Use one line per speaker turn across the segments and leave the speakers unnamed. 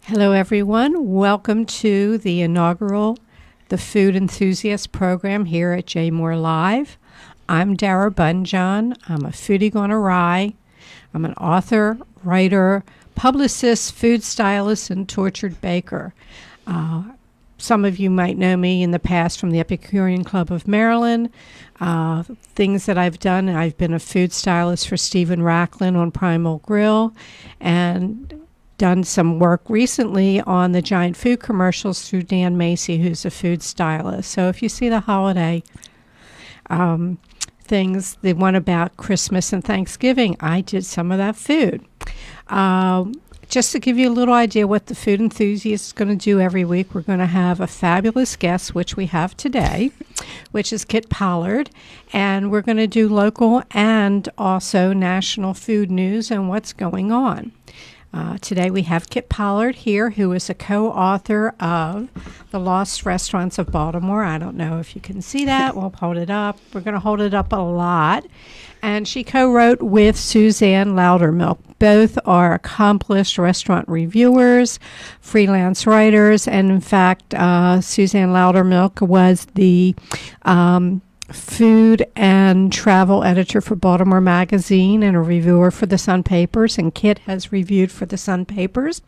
Hello, everyone. Welcome to the inaugural The Food Enthusiast program here at J Moore Live. I'm Dara Bunjon. I'm a foodie gone awry. I'm an author, writer, publicist, food stylist, and tortured baker. Some of you might know me in the past from the Epicurean Club of Maryland. Things that I've done, I've been a food stylist for Stephen Racklin on Primal Grill, and done some work recently on the giant food commercials through Dan Macy, who's a food stylist. So if you see the holiday things, the one about Christmas and Thanksgiving, I did some of that food. Just to give you a little idea what the Food Enthusiast is going to do every week, we're going to have a fabulous guest, which we have today, which is Kit Pollard, and we're going to do local and also national food news and what's going on. Today we have Kit Pollard here, who is a co-author of The Lost Restaurants of Baltimore. I don't know if you can see that. We'll hold it up. We're going to hold it up a lot. And she co-wrote with Suzanne Loudermilk. Both are accomplished restaurant reviewers, freelance writers, and in fact, Suzanne Loudermilk was the food and travel editor for Baltimore Magazine and a reviewer for the Sun Papers, and Kit has reviewed for the Sun Papers.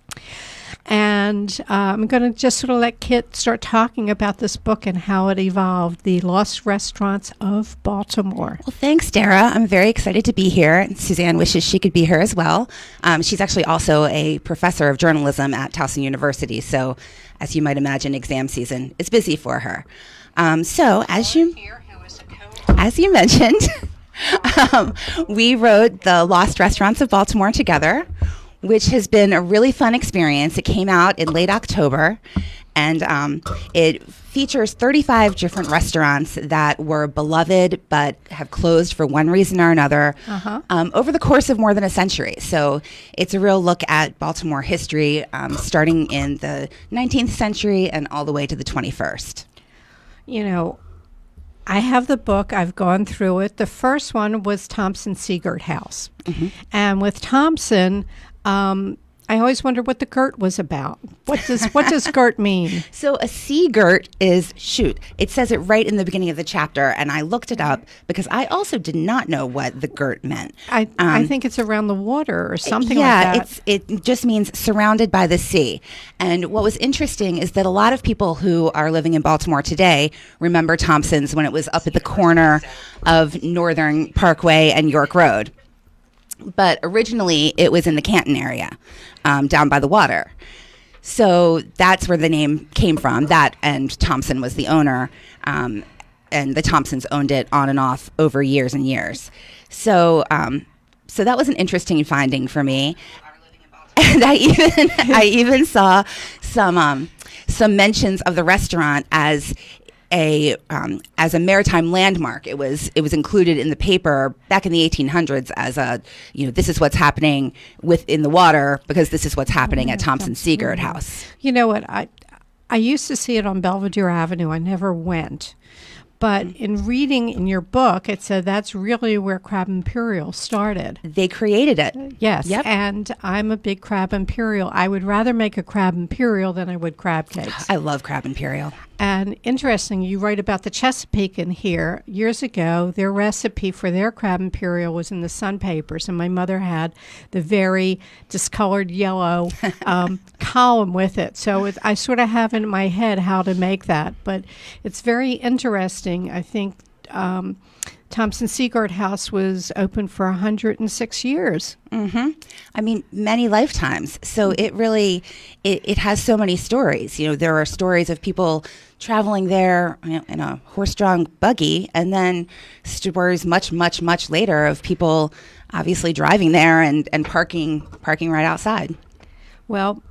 And I'm going to just sort of let Kit start talking about this book and how it evolved, The Lost Restaurants of Baltimore.
Well, thanks, Dara. I'm very excited to be here. And Suzanne wishes she could be here as well. She's actually also a professor of journalism at Towson University. So, as you might imagine, exam season is busy for her. As you mentioned, we wrote The Lost Restaurants of Baltimore together, which has been a really fun experience. It came out in late October, and it features 35 different restaurants that were beloved but have closed for one reason or another over the course of more than a century. So it's a real look at Baltimore history, starting in the 19th century and all the way to the 21st.
You know, I have the book. I've gone through it. The first one was Thompson Seagert House. Mm-hmm. And with Thompson, I always wondered what the Gert was about. What does Gert mean?
So a Seagert is, it says it right in the beginning of the chapter, and I looked it up because I also did not know what the Gert meant.
I think it's around the water or something like that.
Yeah, it just means surrounded by the sea. And what was interesting is that a lot of people who are living in Baltimore today remember Thompson's when it was up at the corner of Northern Parkway and York Road. But originally, it was in the Canton area, down by the water. So that's where the name came from. That, and Thompson was the owner, and the Thompsons owned it on and off over years and years. So that was an interesting finding for me. And I even saw some mentions of the restaurant as a maritime landmark. It was included in the paper back in the 1800s as this is what's happening within the water because this is what's happening at Thompson Seagert House.
You know what? I used to see it on Belvedere Avenue. I never went. But in reading in your book, it said that's really where Crab Imperial started.
They created it.
Yes.
Yep.
And I'm a big Crab Imperial. I would rather make a Crab Imperial than I would crab cakes.
I love Crab Imperial.
And interesting, you write about the Chesapeake in here. Years ago, their recipe for their Crab Imperial was in the Sun Papers, and my mother had the very discolored yellow column with it. So I sort of have in my head how to make that. But it's very interesting. I think Thompson Seagert House was open for 106 years.
Mm-hmm. I mean, many lifetimes. So it really, it has so many stories. You know, there are stories of people traveling there in a horse-drawn buggy, and then stories much, much, much later of people obviously driving there and parking right outside.
Well,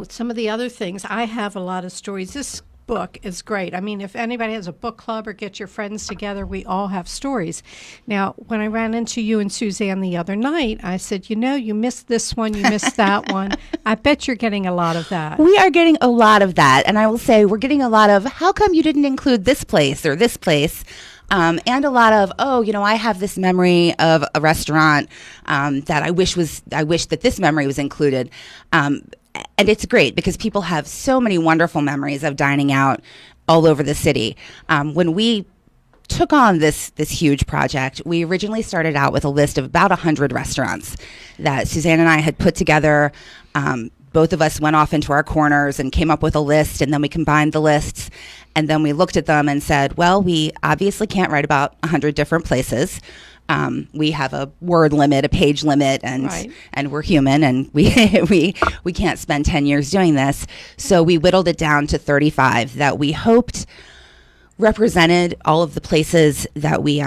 some of the other things, I have a lot of stories. This book is great. I mean, if anybody has a book club or get your friends together, we all have stories. Now, when I ran into you and Suzanne the other night, I said, you missed this one, you missed that one. I bet you're getting a lot of that.
We are getting a lot of that. And I will say we're getting a lot of, how come you didn't include this place or this place? And a lot of, I have this memory of a restaurant that I wish that this memory was included. and it's great because people have so many wonderful memories of dining out all over the city. When we took on this huge project, we originally started out with a list of about 100 restaurants that Suzanne and I had put together. Both of us went off into our corners and came up with a list, and then we combined the lists, and then we looked at them and said, well, we obviously can't write about 100 different places. We have a word limit, a page limit, and we're human, and we can't spend 10 years doing this. So we whittled it down to 35 that we hoped represented all of the places that we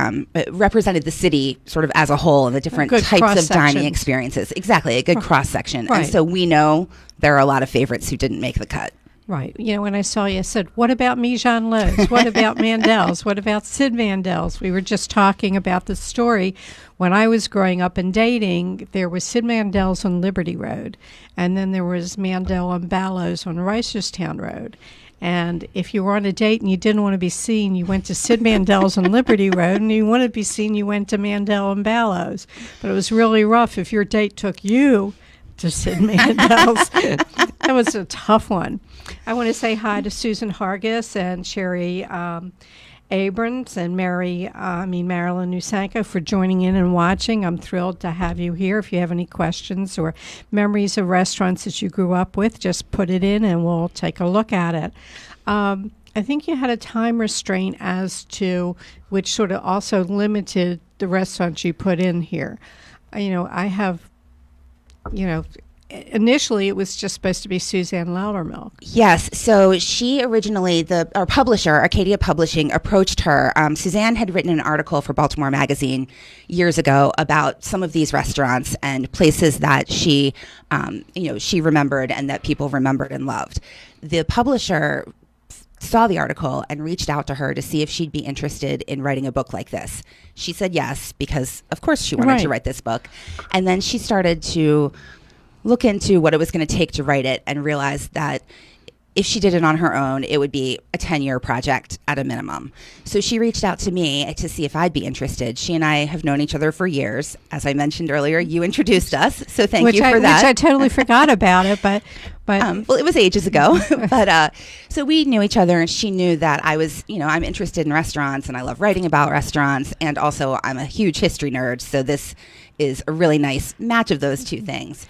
represented the city sort of as a whole and the different types of dining experiences. Exactly, a good cross section. Right. And so we know there are a lot of favorites who didn't make the cut.
Right. When I saw you, I said, what about Mijan Lowe's? What about Mandels? What about Sid Mandels? We were just talking about the story. When I was growing up and dating, there was Sid Mandels on Liberty Road, and then there was Mandel and Ballows on Reisterstown Road. And if you were on a date and you didn't want to be seen, you went to Sid Mandel's on Liberty Road, and you wanted to be seen, you went to Mandel and Ballows. But it was really rough if your date took you to Sid Mandel's. That was a tough one. I want to say hi to Susan Hargis and Sherry Abrams and Marilyn Nusanko for joining in and watching. I'm thrilled to have you here. If you have any questions or memories of restaurants that you grew up with, just put it in and we'll take a look at it. I think you had a time restraint as to which sort of also limited the restaurants you put in here. Initially, it was just supposed to be Suzanne Loudermilk.
Yes. So she originally, our publisher, Arcadia Publishing, approached her. Suzanne had written an article for Baltimore Magazine years ago about some of these restaurants and places that she remembered and that people remembered and loved. The publisher saw the article and reached out to her to see if she'd be interested in writing a book like this. She said yes, because of course she wanted to write this book. And then she started to look into what it was going to take to write it and realize that if she did it on her own, it would be a 10-year project at a minimum. So she reached out to me to see if I'd be interested. She and I have known each other for years. As I mentioned earlier, you introduced us, so thank you for that.
Which I totally forgot about it, but
well, it was ages ago. But so we knew each other, and she knew that I was, I'm interested in restaurants, and I love writing about restaurants, and also I'm a huge history nerd, so this is a really nice match of those two things.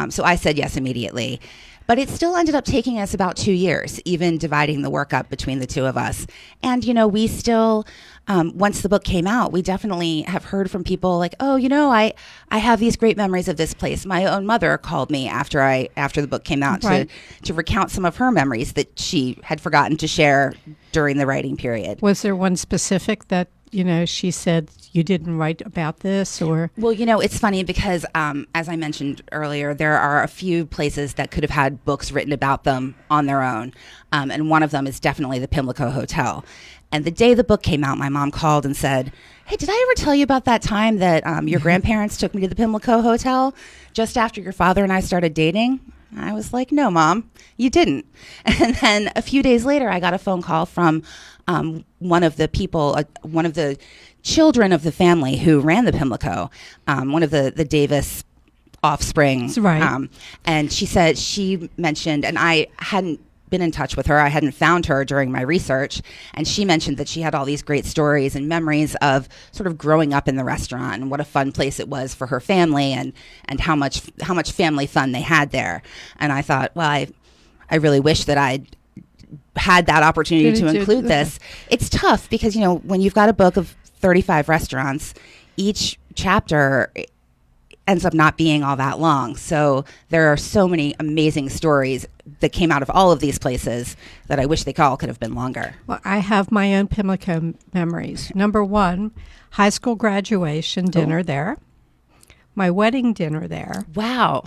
So I said yes immediately. But it still ended up taking us about 2 years, even dividing the work up between the two of us. And, we still, once the book came out, we definitely have heard from people like, oh, I have these great memories of this place. My own mother called me after the book came out to recount some of her memories that she had forgotten to share during the writing period.
Was there one specific that, she said you didn't write about this, or?
Well, it's funny because, as I mentioned earlier, there are a few places that could have had books written about them on their own. And one of them is definitely the Pimlico Hotel. And the day the book came out, my mom called and said, hey, did I ever tell you about that time that your grandparents took me to the Pimlico Hotel just after your father and I started dating? I was like, no, Mom, you didn't. And then a few days later, I got a phone call from one of the people, one of the children of the family who ran the Pimlico, one of the Davis offspring.
Right.
And she mentioned, and I hadn't been in touch with her. I hadn't found her during my research. And she mentioned that she had all these great stories and memories of sort of growing up in the restaurant and what a fun place it was for her family and how much family fun they had there. And I thought, well, I really wish that I'd had that opportunity to include this. It's tough because, when you've got a book of 35 restaurants, each chapter ends up not being all that long. So there are so many amazing stories that came out of all of these places that I wish they all could have been longer.
Well, I have my own Pimlico memories. Number one, high school graduation dinner there. My wedding dinner there.
Wow.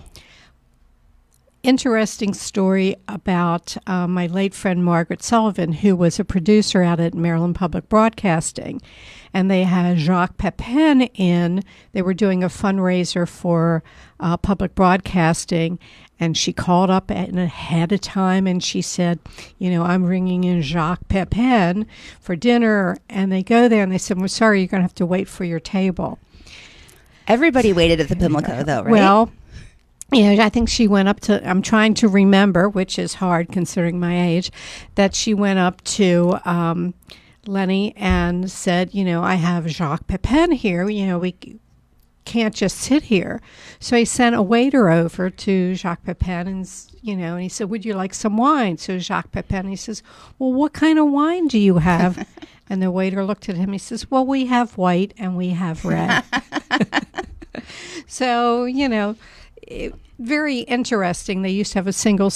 Interesting story about my late friend Margaret Sullivan, who was a producer out at Maryland Public Broadcasting. And they had Jacques Pepin in. They were doing a fundraiser for public broadcasting. And she called up ahead of time and she said, I'm bringing in Jacques Pepin for dinner. And they go there and they said, we're sorry, you're going to have to wait for your table.
Everybody waited at the Pimlico, though, right?
Well, I think she went up to, I'm trying to remember, which is hard considering my age, that she went up to Lenny and said, I have Jacques Pepin here. We can't just sit here. So he sent a waiter over to Jacques Pepin and he said, would you like some wine? So Jacques Pepin, he says, well, what kind of wine do you have? And the waiter looked at him. He says, well, we have white and we have red. So, very interesting. They used to have a single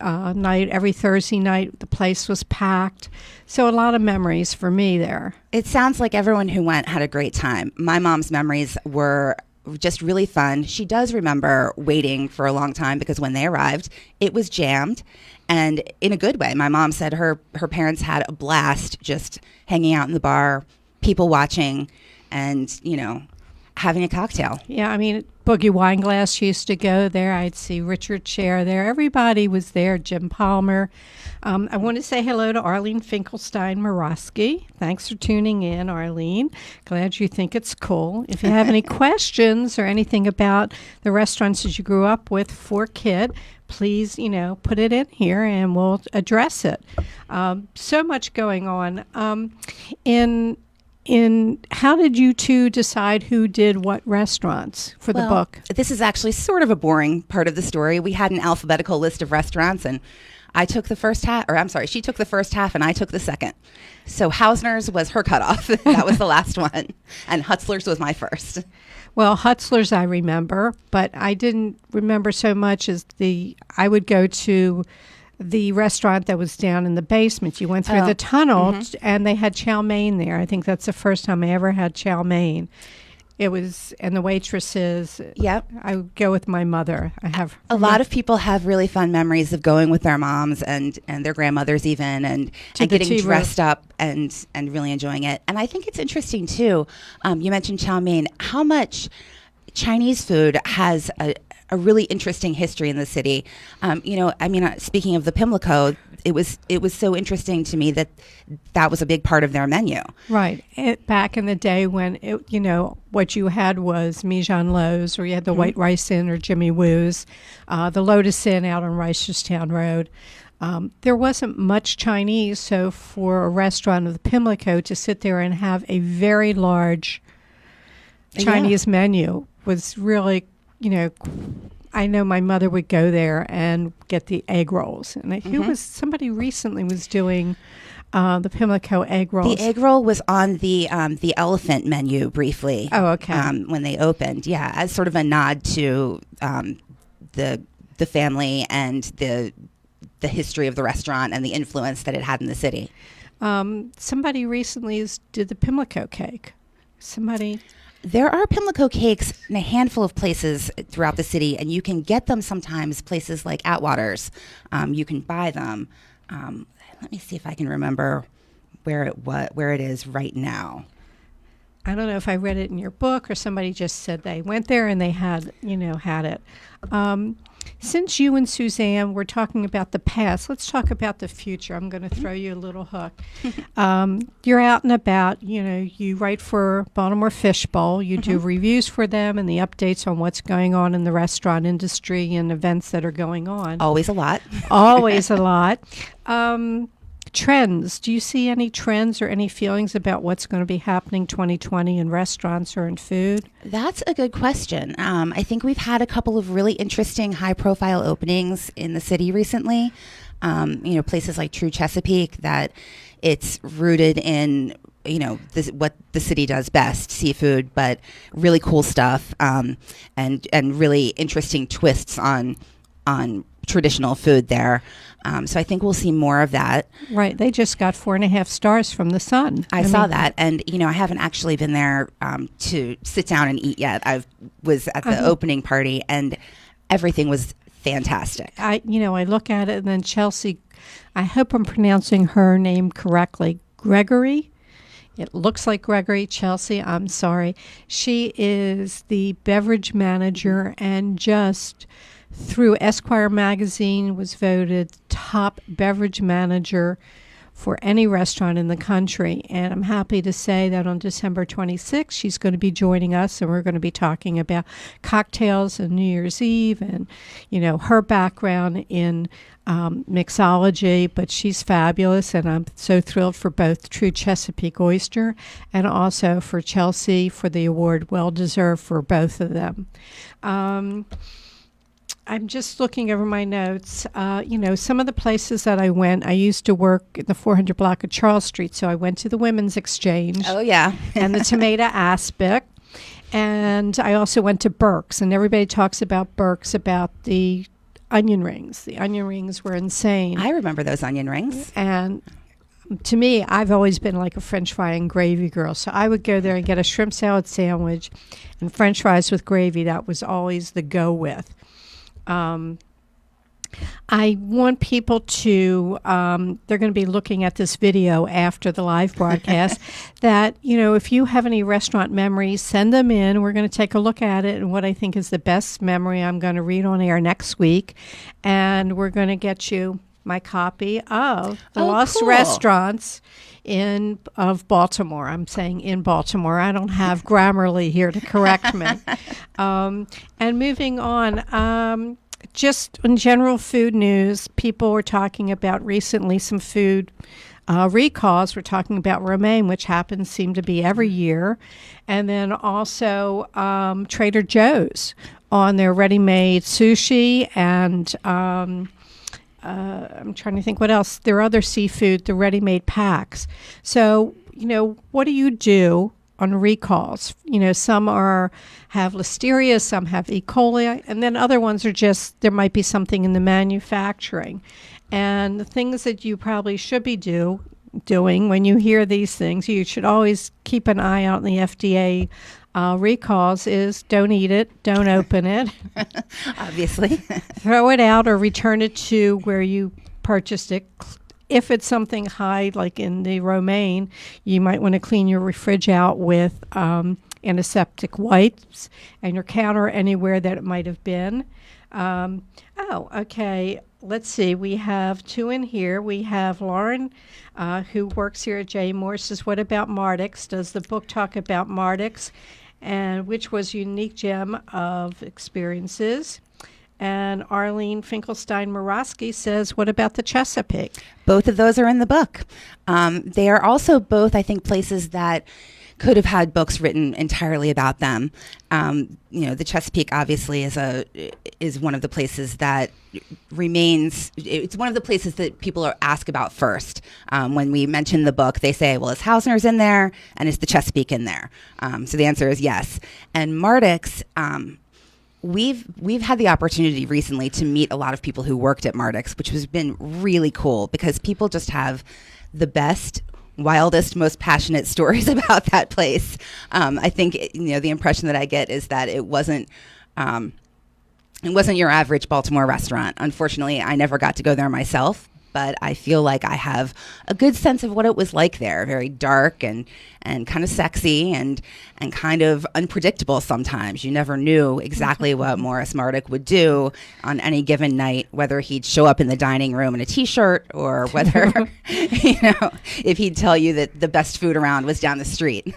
night every Thursday night. The place was packed. So a lot of memories for me there.
It sounds like everyone who went had a great time. My mom's memories were just really fun. She does remember waiting for a long time because when they arrived, it was jammed. And in a good way. My mom said her parents had a blast just hanging out in the bar, people watching, and, having a cocktail.
Yeah, Boogie Wineglass used to go there. I'd see Richard Scher there. Everybody was there. Jim Palmer. I want to say hello to Arlene Finkelstein Morosky. Thanks for tuning in, Arlene. Glad you think it's cool. If you have any questions or anything about the restaurants that you grew up with for Kit, please, put it in here and we'll address it. So much going on. In how did you two decide who did what restaurants for the book?
This is actually sort of a boring part of the story. We had an alphabetical list of restaurants, and I took the first half, she took the first half and I took the second. So Hausner's was her cutoff. That was the last one. And Hutzler's was my first.
Well, Hutzler's I remember, but I didn't remember so much as I would go to the restaurant that was down in the basement. You went through the tunnel and they had chow mein there. I think that's the first time I ever had chow mein. It was, and the waitresses.
Yep.
I would go with my mother. I have
a lot of people have really fun memories of going with their moms and their grandmothers even and getting dressed up and really enjoying it. And I think it's interesting too. You mentioned chow mein. How much Chinese food has a really interesting history in the city. Speaking of the Pimlico, it was so interesting to me that was a big part of their menu.
Right. Back in the day when, what you had was Mijan Lowe's, or you had the White Rice Inn or Jimmy Woo's, the Lotus Inn out on Reisterstown Road. There wasn't much Chinese, so for a restaurant of the Pimlico to sit there and have a very large Chinese menu was really, I know my mother would go there and get the egg rolls. And somebody recently was doing the Pimlico egg rolls.
The egg roll was on the elephant menu briefly.
Oh, okay.
When they opened, as sort of a nod to the family and the history of the restaurant and the influence that it had in the city.
Somebody recently did the Pimlico cake.
There are Pimlico cakes in a handful of places throughout the city, and you can get them sometimes places like Atwater's. You can buy them. Let me see if I can remember where it is right now.
I don't know if I read it in your book or somebody just said they went there and they had it. Since you and Suzanne were talking about the past, let's talk about the future. I'm going to throw you a little hook. You're out and about. You write for Baltimore Fishbowl. You do reviews for them and the updates on what's going on in the restaurant industry and events that are going on.
Always a lot.
Always a lot. Trends. Do you see any trends or any feelings about what's going to be happening 2020 in restaurants or in food?
That's a good question. I think we've had a couple of really interesting high-profile openings in the city recently. Places like True Chesapeake, that it's rooted in what the city does best, seafood, but really cool stuff, and really interesting twists on traditional food there. So I think we'll see more of that.
Right. They just got 4.5 stars from the Sun.
I saw that. And, I haven't actually been there to sit down and eat yet. I was at the opening party and everything was fantastic.
I look at it and then Chelsea, I hope I'm pronouncing her name correctly, Gregory. It looks like Gregory. Chelsea, I'm sorry. She is the beverage manager and just through Esquire magazine was voted top beverage manager for any restaurant in the country. And I'm happy to say that on December 26th, she's going to be joining us, and we're going to be talking about cocktails and New Year's Eve and, her background in mixology, but she's fabulous, and I'm so thrilled for both True Chesapeake Oyster and also for Chelsea for the award, well deserved for both of them. I'm just looking over my notes. Some of the places that I went, I used to work in the 400 block of Charles Street, so I went to the Women's Exchange.
Oh, yeah.
And the Tomato Aspic. And I also went to Burke's, and everybody talks about Burke's, about the onion rings. The onion rings were insane.
I remember those onion rings.
And to me, I've always been like a French fry and gravy girl. So I would go there and get a shrimp salad sandwich and French fries with gravy. That was always the go with. I want people to, they're going to be looking at this video after the live broadcast, that, if you have any restaurant memories, send them in. We're going to take a look at it and what I think is the best memory I'm going to read on air next week. And we're going to get you my copy of The Lost Restaurants of Baltimore. I'm saying in Baltimore. I don't have Grammarly here to correct me. And moving on, just in general food news, people were talking about recently some food recalls. We're talking about romaine, which seem to be every year. And then also Trader Joe's on their ready-made sushi, and I'm trying to think what else. There are other seafood, the ready-made packs. So, what do you do on recalls? Some have listeria, some have E. coli, and then other ones are just, there might be something in the manufacturing. And the things that you probably should be doing when you hear these things, you should always keep an eye out in the FDA recalls, is don't eat it, don't open it.
Obviously.
Throw it out or return it to where you purchased it. If it's something high, like in the romaine, you might want to clean your fridge out with antiseptic wipes and your counter anywhere that it might have been. Okay. Let's see. We have two in here. We have Lauren, who works here at J. Moore, says, what about Mardix? Does the book talk about Mardix, and which was a unique gem of experiences? And Arlene Finkelstein Morosky says, what about the Chesapeake?
Both of those are in the book. They are also both, I think, places that could have had books written entirely about them. The Chesapeake obviously is one of the places that remains. It's one of the places that people ask about first. When we mention the book, they say, well, is Hausner's in there, and is the Chesapeake in there? So the answer is yes. And Mardix, we've had the opportunity recently to meet a lot of people who worked at Mardix, which has been really cool, because people just have the best, wildest, most passionate stories about that place. I think the impression that I get is that it wasn't your average Baltimore restaurant. Unfortunately, I never got to go there myself, but I feel like I have a good sense of what it was like there. Very dark and kind of sexy and kind of unpredictable sometimes. You never knew exactly what Morris Marduk would do on any given night, whether he'd show up in the dining room in a T-shirt or whether, if he'd tell you that the best food around was down the street.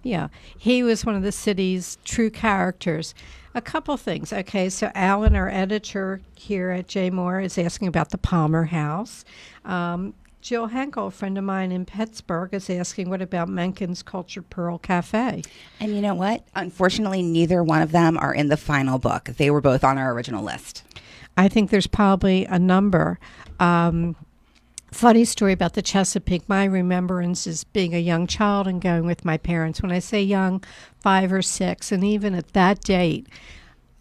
Yeah, he was one of the city's true characters. A couple things. Okay, so Alan, our editor here at J. Moore, is asking about the Palmer House. Jill Henkel, a friend of mine in Pittsburgh, is asking, what about Menken's Cultured Pearl Cafe?
And you know what? Unfortunately, neither one of them are in the final book. They were both on our original list.
I think there's probably a number. Funny story about the Chesapeake. My remembrance is being a young child and going with my parents. When I say young, 5 or 6, and even at that date,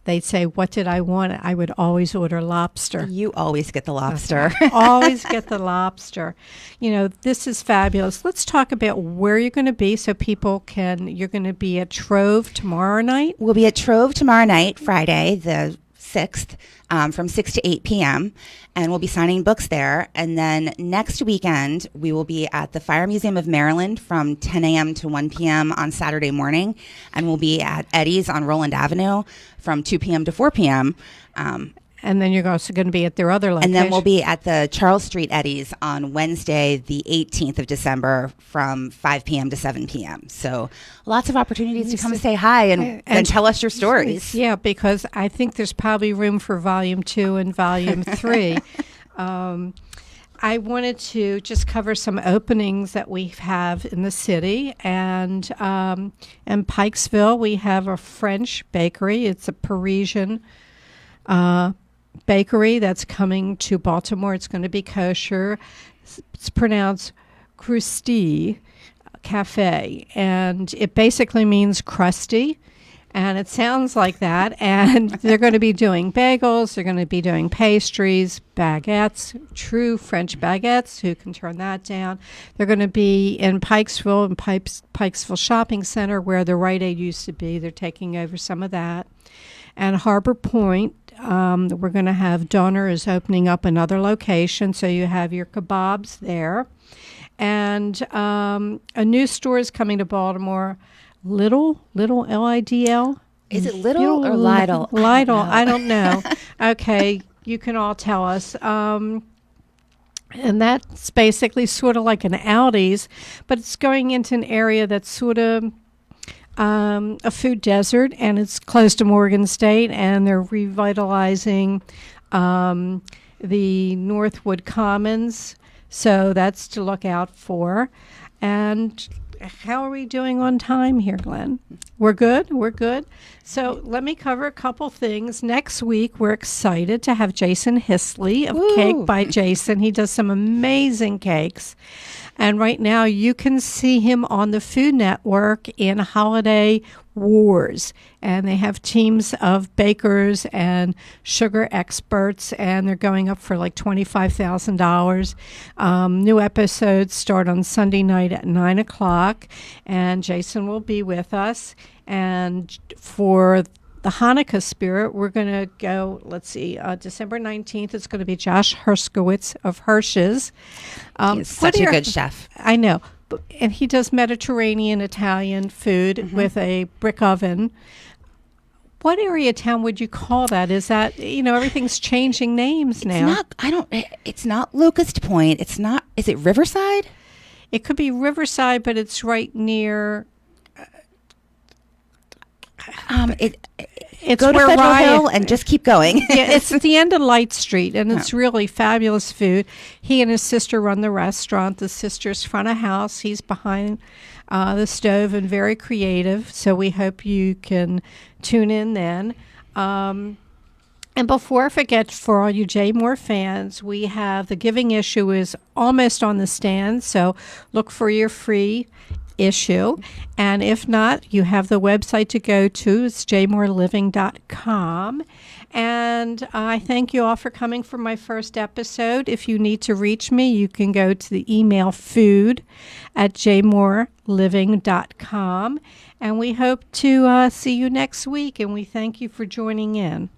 they'd say, what did I want? I would always order lobster.
You always get the lobster.
Always get the lobster. This is fabulous. Let's talk about where you're going to be so people you're going to be at Trove tomorrow night?
We'll be at Trove tomorrow night, Friday, the 6th, from 6 to 8 p.m., and we'll be signing books there. And then next weekend, we will be at the Fire Museum of Maryland from 10 a.m. to 1 p.m. on Saturday morning, and we'll be at Eddie's on Roland Avenue from 2 p.m. to 4 p.m.
And then you're also going to be at their other location.
And then we'll be at the Charles Street Eddie's on Wednesday, the 18th of December from 5 p.m. to 7 p.m. So lots of opportunities to come say hi and tell us your stories.
Yeah, because I think there's probably room for Volume 2 and Volume 3. I wanted to just cover some openings that we have in the city. And in Pikesville, we have a French bakery. It's a Parisian bakery that's coming to Baltimore. It's going to be kosher. It's pronounced Crusty Cafe, and it basically means crusty, and it sounds like that. And they're going to be doing bagels. They're going to be doing pastries, baguettes, true French baguettes. Who can turn that down? They're going to be in Pikesville, in Pikesville Shopping Center, where the Rite Aid used to be. They're taking over some of that. And Harbor Point, we're going to have Donner is opening up another location, so you have your kebabs there. And a new store is coming to Baltimore, Little Lidl.
Is it Little or Lidl?
Lidl, I don't know. Okay, you can all tell us. And that's basically sort of like an Aldi's, but it's going into an area that's sort of a food desert, and it's close to Morgan State, and they're revitalizing the Northwood Commons, so that's to look out for. And how are we doing on time here, Glenn? We're good? We're good. So let me cover a couple things. Next week, we're excited to have Jason Hisley of Cake by Jason. He does some amazing cakes. And right now, you can see him on the Food Network in Holiday Wars. And they have teams of bakers and sugar experts, and they're going up for like $25,000. New episodes start on Sunday night at 9 o'clock, and Jason will be with us. And for the Hanukkah spirit, we're going to go, December 19th, it's going to be Josh Herskowitz of Hirsch's.
He's such a good chef.
I know. And he does Mediterranean Italian food with a brick oven. What area of town would you call that? Is that, everything's changing names now.
It's not Locust Point. Is it Riverside?
It could be Riverside, but it's right near... It's
go to
where
Federal Hill and just keep going.
Yeah, it's at the end of Light Street, and it's really fabulous food. He and his sister run the restaurant. The sister's front of house. He's behind the stove and very creative, so we hope you can tune in then. And before I forget, for all you J. Moore fans, we have the giving issue is almost on the stand, so look for your free issue. And if not, you have the website to go to. It's jmoreliving.com. And I thank you all for coming for my first episode. If you need to reach me, you can go to the email food@jmoreliving.com. And we hope to see you next week, and we thank you for joining in.